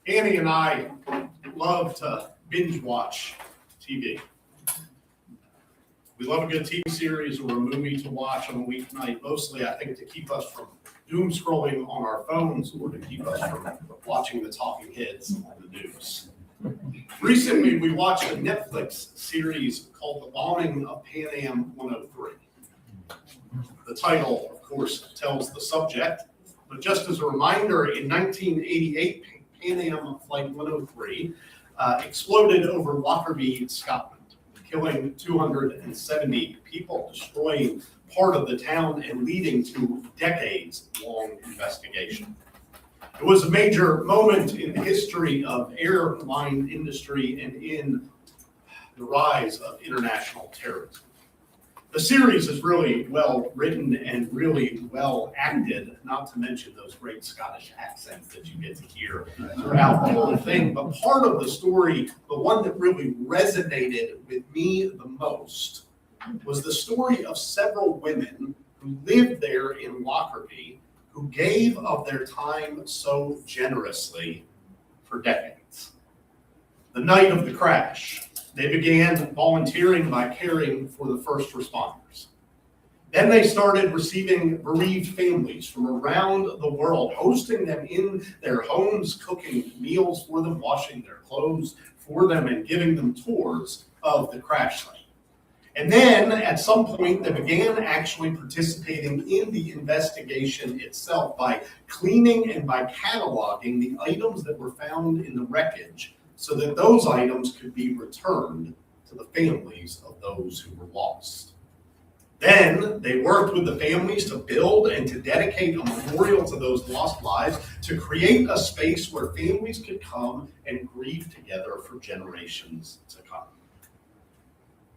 Annie and I love to binge watch TV. We love a good TV series or a movie to watch on a weeknight, mostly I think to keep us from doom scrolling on our phones or to keep us from watching the talking heads on the news. Recently, we watched a Netflix series called The Bombing of Pan Am 103. The title, of course, tells the subject, but just as a reminder, in 1988, Pan Am Flight 103 exploded over Lockerbie, Scotland, killing 270 people, destroying part of the town and leading to decades-long investigation. It was a major moment in the history of airline industry and in the rise of international terrorism. The series is really well written and really well acted, not to mention those great Scottish accents that you get to hear throughout the whole thing. But part of the story, the one that really resonated with me the most, was the story of several women who lived there in Lockerbie who gave of their time so generously for decades. The night of the crash, they began volunteering by caring for the first responders. Then they started receiving bereaved families from around the world, hosting them in their homes, cooking meals for them, washing their clothes for them, and giving them tours of the crash site. And then at some point, they began actually participating in the investigation itself by cleaning and by cataloging the items that were found in the wreckage so that those items could be returned to the families of those who were lost. Then they worked with the families to build and to dedicate a memorial to those lost lives, to create a space where families could come and grieve together for generations to come.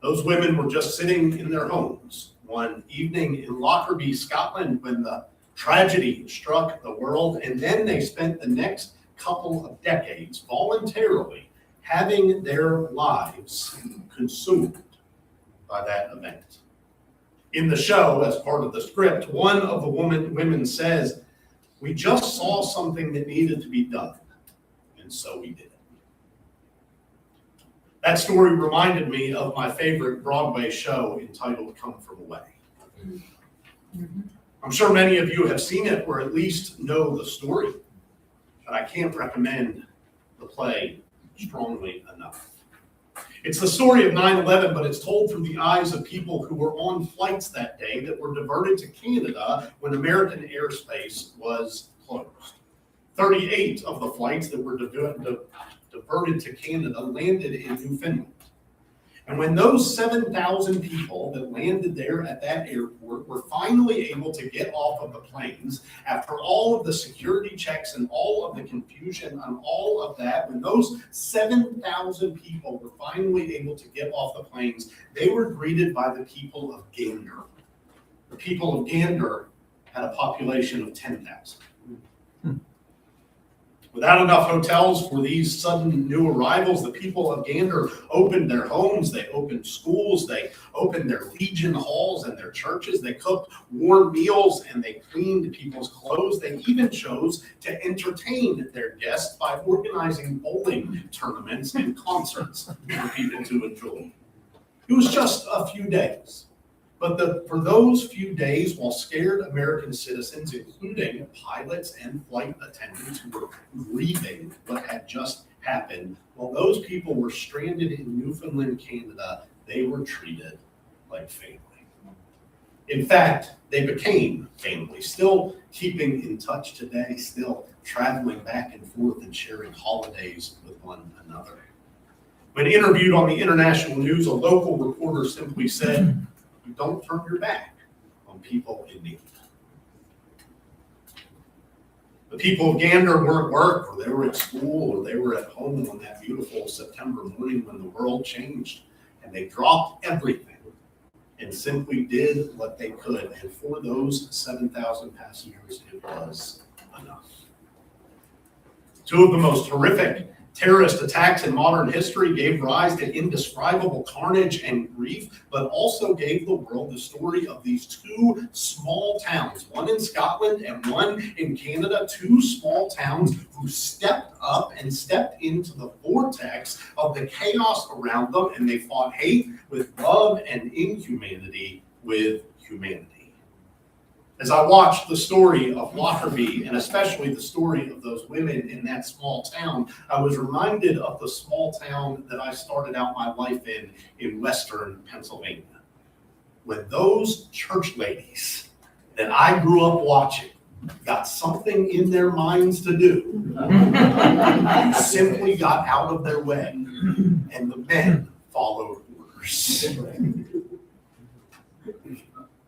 Those women were just sitting in their homes one evening in Lockerbie, Scotland, when the tragedy struck the world, and then they spent the next couple of decades voluntarily having their lives consumed by that event. In the show, as part of the script, one of the women says, "We just saw something that needed to be done, and so we did it." That story reminded me of my favorite Broadway show entitled Come From Away. I'm sure many of you have seen it or at least know the story, but I can't recommend the play strongly enough. It's the story of 9/11, but it's told through the eyes of people who were on flights that day that were diverted to Canada when American airspace was closed. 38 of the flights that were diverted to Canada landed in Newfoundland. And when those 7,000 people that landed there at that airport were finally able to get off of the planes, after all of the security checks and all of the confusion and all of that, when those 7,000 people were finally able to get off the planes, they were greeted by the people of Gander. The people of Gander had a population of 10,000. Without enough hotels for these sudden new arrivals, the people of Gander opened their homes, they opened schools, they opened their legion halls and their churches, they cooked warm meals and they cleaned people's clothes. They even chose to entertain their guests by organizing bowling tournaments and concerts for people to enjoy. It was just a few days. But for those few days, while scared American citizens, including pilots and flight attendants who were grieving what had just happened, while those people were stranded in Newfoundland, Canada, they were treated like family. In fact, they became family, still keeping in touch today, still traveling back and forth and sharing holidays with one another. When interviewed on the international news, a local reporter simply said, "You don't turn your back on people in need." The people of Gander were at work, or they were at school, or they were at home on that beautiful September morning when the world changed, and they dropped everything and simply did what they could. And for those 7,000 passengers, it was enough. Two of the most horrific Terrorist attacks in modern history gave rise to indescribable carnage and grief, but also gave the world the story of these two small towns, one in Scotland and one in Canada, two small towns who stepped up and stepped into the vortex of the chaos around them, and they fought hate with love and inhumanity with humanity. As I watched the story of Lockerbie, and especially the story of those women in that small town, I was reminded of the small town that I started out my life in Western Pennsylvania. When those church ladies that I grew up watching got something in their minds to do, simply got out of their way, and the men followed orders.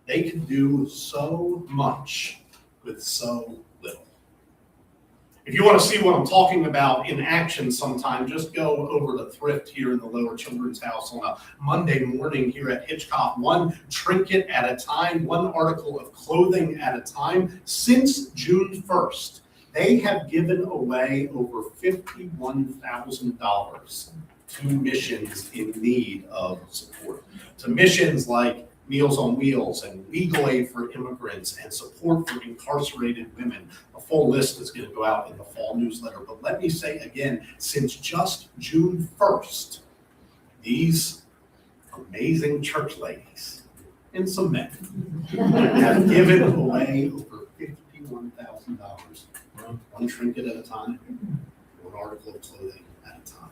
They can do so much with so little. If you want to see what I'm talking about in action sometime, just go over to Thrift here in the Lower Children's House on a Monday morning here at Hitchcock. One trinket at a time, one article of clothing at a time. Since June 1st, they have given away over $51,000 to missions in need of support. To missions like Meals on Wheels and legal aid for immigrants and support for incarcerated women. A full list is going to go out in the fall newsletter. But let me say again, since just June 1st, these amazing church ladies and some men have given away over $51,000. One trinket at a time, one article of clothing at a time.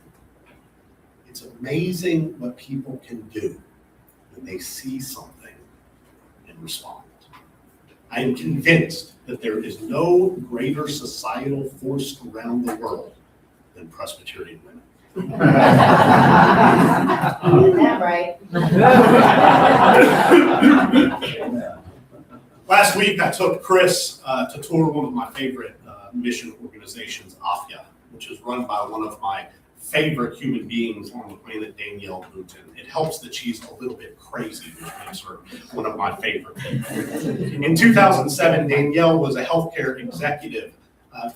It's amazing what people can do when they see something and respond. I am convinced that there is no greater societal force around the world than Presbyterian women. That right. Last week, I took Chris to tour one of my favorite mission organizations, AFIA, which is run by one of my favorite human beings on the planet, Danielle Boutin. It helps that she's a little bit crazy, which makes her one of my favorite people. In 2007, Danielle was a healthcare executive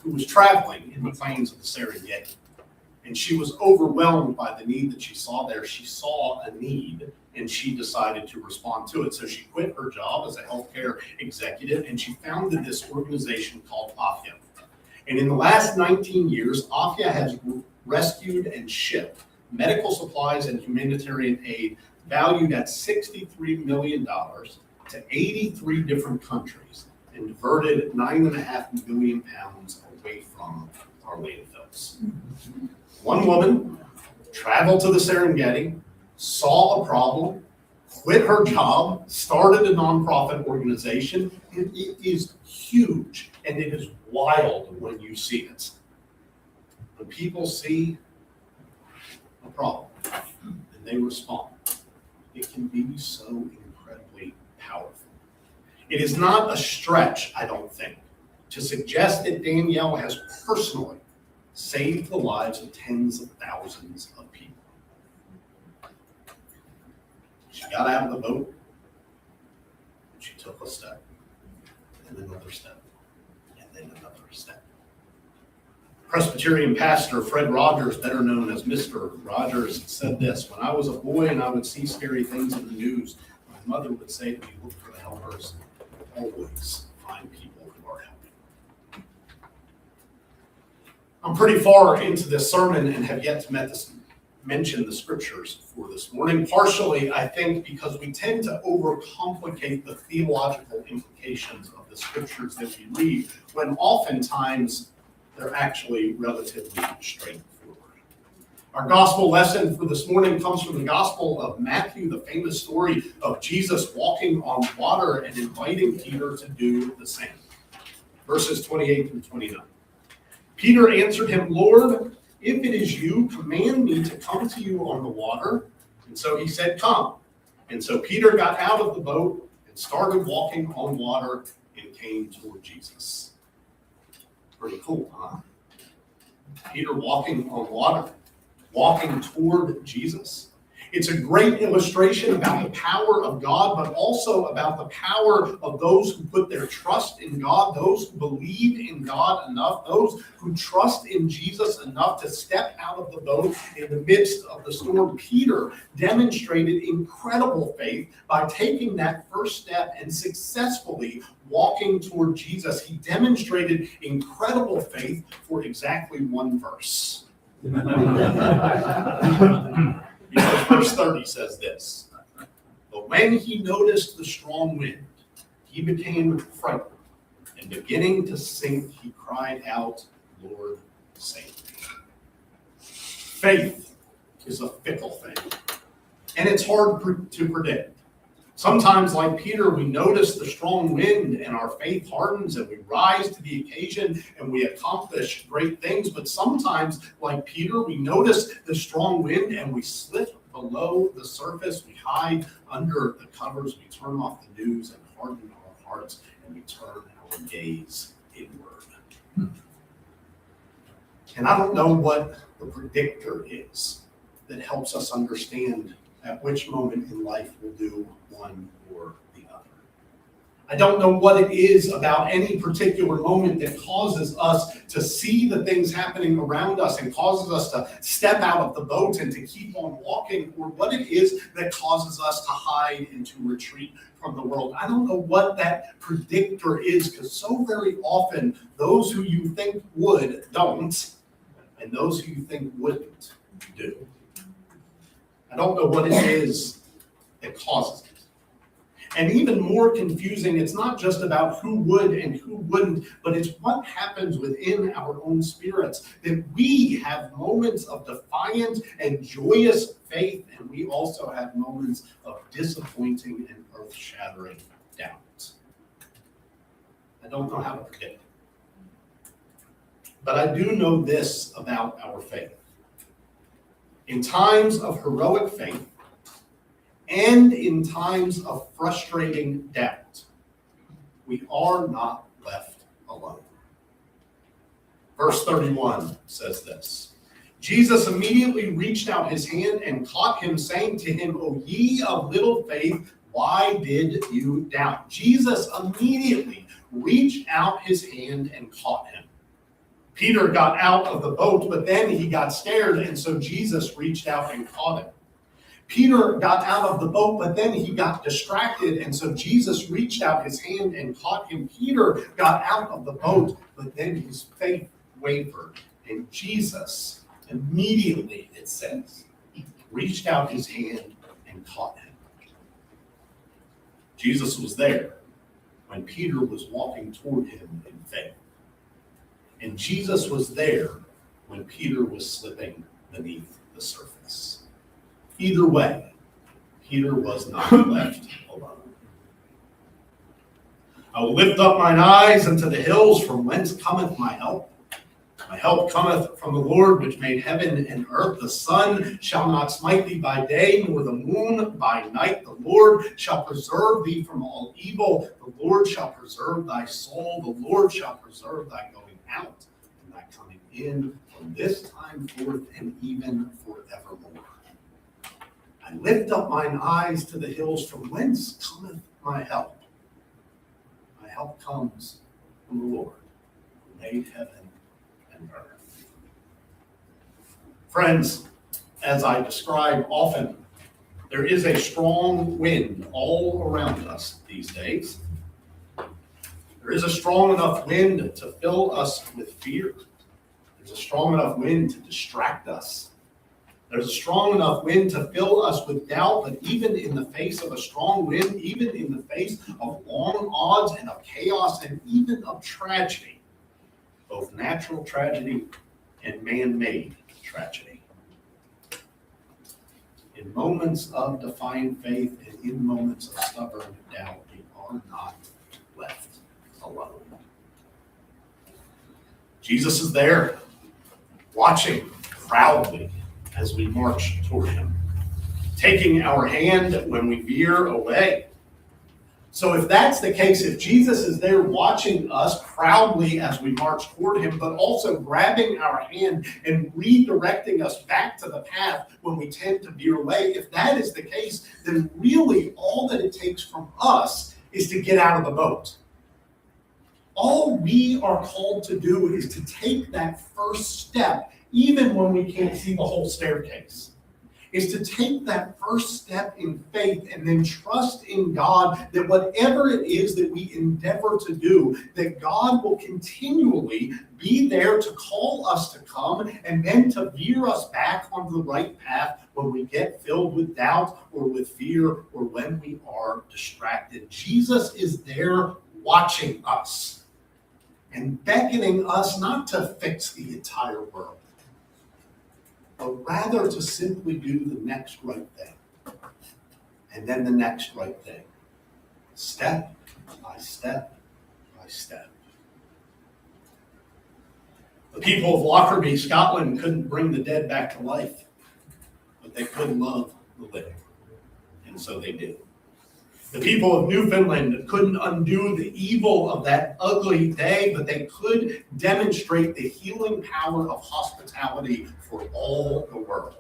who was traveling in the plains of the Serengeti. And she was overwhelmed by the need that she saw there. She saw a need and she decided to respond to it. So she quit her job as a healthcare executive and she founded this organization called AFIA. And in the last 19 years, AFIA has rescued and shipped medical supplies and humanitarian aid valued at $63 million to 83 different countries and diverted 9.5 million pounds away from our landfills. One woman traveled to the Serengeti, saw a problem, quit her job, started a nonprofit organization, and it is huge and it is wild when you see it. When people see a problem and they respond, it can be so incredibly powerful. It is not a stretch, I don't think, to suggest that Danielle has personally saved the lives of tens of thousands of people. She got out of the boat, and she took a step, and another step, and then another step. Presbyterian pastor Fred Rogers, better known as Mr. Rogers, said this: "When I was a boy and I would see scary things in the news, my mother would say to me, look for the helpers, always find people who are helping." I'm pretty far into this sermon and have yet to mention the scriptures for this morning. Partially, I think, because we tend to overcomplicate the theological implications of the scriptures that we read, when oftentimes they're actually relatively straightforward. Our gospel lesson for this morning comes from the Gospel of Matthew, the famous story of Jesus walking on water and inviting Peter to do the same. Verses 28 through 29. Peter answered him, "Lord, if it is you, command me to come to you on the water." And so he said, "Come." And so Peter got out of the boat and started walking on water and came toward Jesus. Pretty cool, huh? Peter walking on water, walking toward Jesus. It's a great illustration about the power of God, but also about the power of those who put their trust in God, those who believe in God enough, those who trust in Jesus enough to step out of the boat in the midst of the storm. Peter demonstrated incredible faith by taking that first step and successfully walking toward Jesus. He demonstrated incredible faith for exactly one verse. Because verse 30 says this: "But when he noticed the strong wind, he became frightened, and beginning to sink, he cried out, 'Lord, save me.'" Faith is a fickle thing, and it's hard to predict. Sometimes, like Peter, we notice the strong wind and our faith hardens and we rise to the occasion and we accomplish great things. But sometimes, like Peter, we notice the strong wind and we slip below the surface. We hide under the covers. We turn off the news and harden our hearts, and we turn our gaze inward. And I don't know what the predictor is that helps us understand at which moment in life we'll do one or the other. I don't know what it is about any particular moment that causes us to see the things happening around us and causes us to step out of the boat and to keep on walking, or what it is that causes us to hide and to retreat from the world. I don't know what that predictor is, because so very often those who you think would don't, and those who you think wouldn't do. I don't know what it is that causes it. And even more confusing, it's not just about who would and who wouldn't, but it's what happens within our own spirits, that we have moments of defiant and joyous faith, and we also have moments of disappointing and earth-shattering doubt. I don't know how to predict it. But I do know this about our faith. In times of heroic faith and in times of frustrating doubt, we are not left alone. Verse 31 says this: "Jesus immediately reached out his hand and caught him, saying to him, 'O ye of little faith, why did you doubt?'" Jesus immediately reached out his hand and caught him. Peter got out of the boat, but then he got scared, and so Jesus reached out and caught him. Peter got out of the boat, but then he got distracted, and so Jesus reached out his hand and caught him. Peter got out of the boat, but then his faith wavered, and Jesus immediately, it says, reached out his hand and caught him. Jesus was there when Peter was walking toward him in faith. And Jesus was there when Peter was slipping beneath the surface. Either way, Peter was not left alone. "I will lift up mine eyes unto the hills, from whence cometh my help. My help cometh from the Lord, which made heaven and earth. The sun shall not smite thee by day, nor the moon by night. The Lord shall preserve thee from all evil. The Lord shall preserve thy soul. The Lord shall preserve thy going out and thy coming in from this time forth and even forevermore. I lift up mine eyes to the hills, from whence cometh my help. My help comes from the Lord, who made heaven and earth." Friends, as I describe often, there is a strong wind all around us these days. There is a strong enough wind to fill us with fear. There's a strong enough wind to distract us. There's a strong enough wind to fill us with doubt, but even in the face of a strong wind, even in the face of long odds and of chaos and even of tragedy, both natural tragedy and man-made tragedy, in moments of defiant faith and in moments of stubborn doubt, we are not left alone. Jesus is there, watching proudly as we march toward him, taking our hand when we veer away, So if that's the case, if Jesus is there watching us proudly as we march toward him, but also grabbing our hand and redirecting us back to the path when we tend to veer away, if that is the case, then really all that it takes from us is to get out of the boat. All we are called to do is to take that first step, even when we can't see the whole staircase. Is to take that first step in faith and then trust in God that whatever it is that we endeavor to do, that God will continually be there to call us to come and then to veer us back on the right path when we get filled with doubt or with fear or when we are distracted. Jesus is there watching us and beckoning us not to fix the entire world, but rather to simply do the next right thing, and then the next right thing, step by step by step. The people of Lockerbie, Scotland, couldn't bring the dead back to life, but they could love the living, and so they did. The people of Newfoundland couldn't undo the evil of that ugly day, but they could demonstrate the healing power of hospitality for all the world.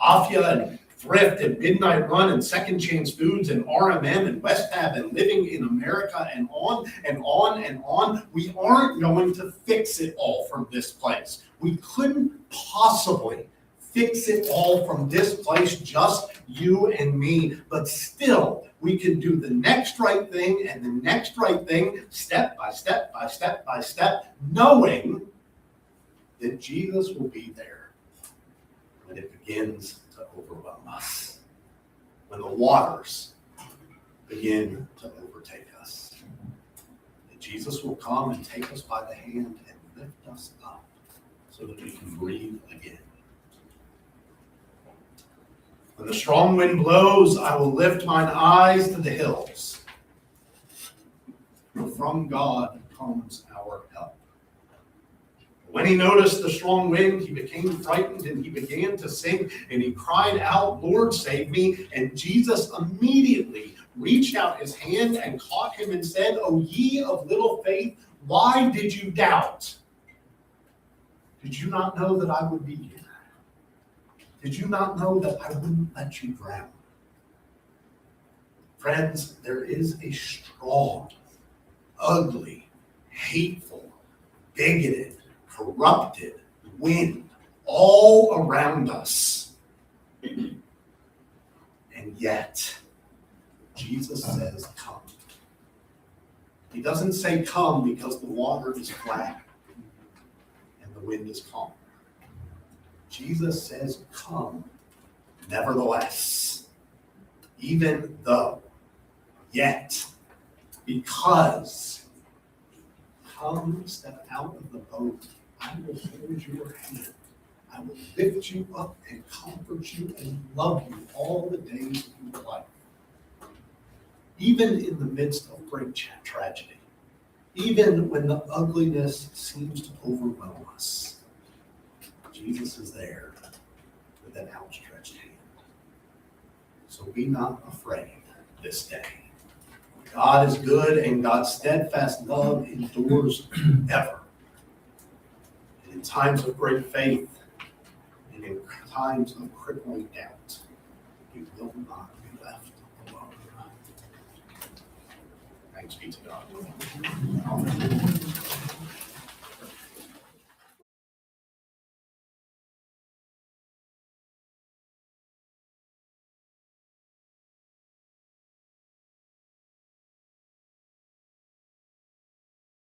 Afia and Thrift and Midnight Run and Second Chance Foods and RMM and West Tab and Living in America and on and on and on. We aren't going to fix it all from this place. We couldn't possibly fix it all from this place, just you and me, but still we can do the next right thing and the next right thing, step by step by step by step, knowing that Jesus will be there when it begins to overwhelm us, when the waters begin to overtake us. That Jesus will come and take us by the hand and lift us up so that we can breathe again. When the strong wind blows, I will lift mine eyes to the hills. For from God comes our help. When he noticed the strong wind, he became frightened and he began to sink and he cried out, Lord, save me. And Jesus immediately reached out his hand and caught him and said, O ye of little faith, why did you doubt? Did you not know that I would be here? Did you not know that I wouldn't let you drown? Friends, there is a strong, ugly, hateful, bigoted, corrupted wind all around us. And yet, Jesus says, come. He doesn't say come because the water is flat and the wind is calm. Jesus says, come, nevertheless, even though, yet, because, come, step out of the boat, I will hold your hand. I will lift you up and comfort you and love you all the days of your life. Even in the midst of great tragedy, even when the ugliness seems to overwhelm us, Jesus is there with an outstretched hand. So be not afraid this day. God is good and God's steadfast love endures ever. And in times of great faith and in times of crippling doubt, you will not be left alone. Thanks be to God. Amen.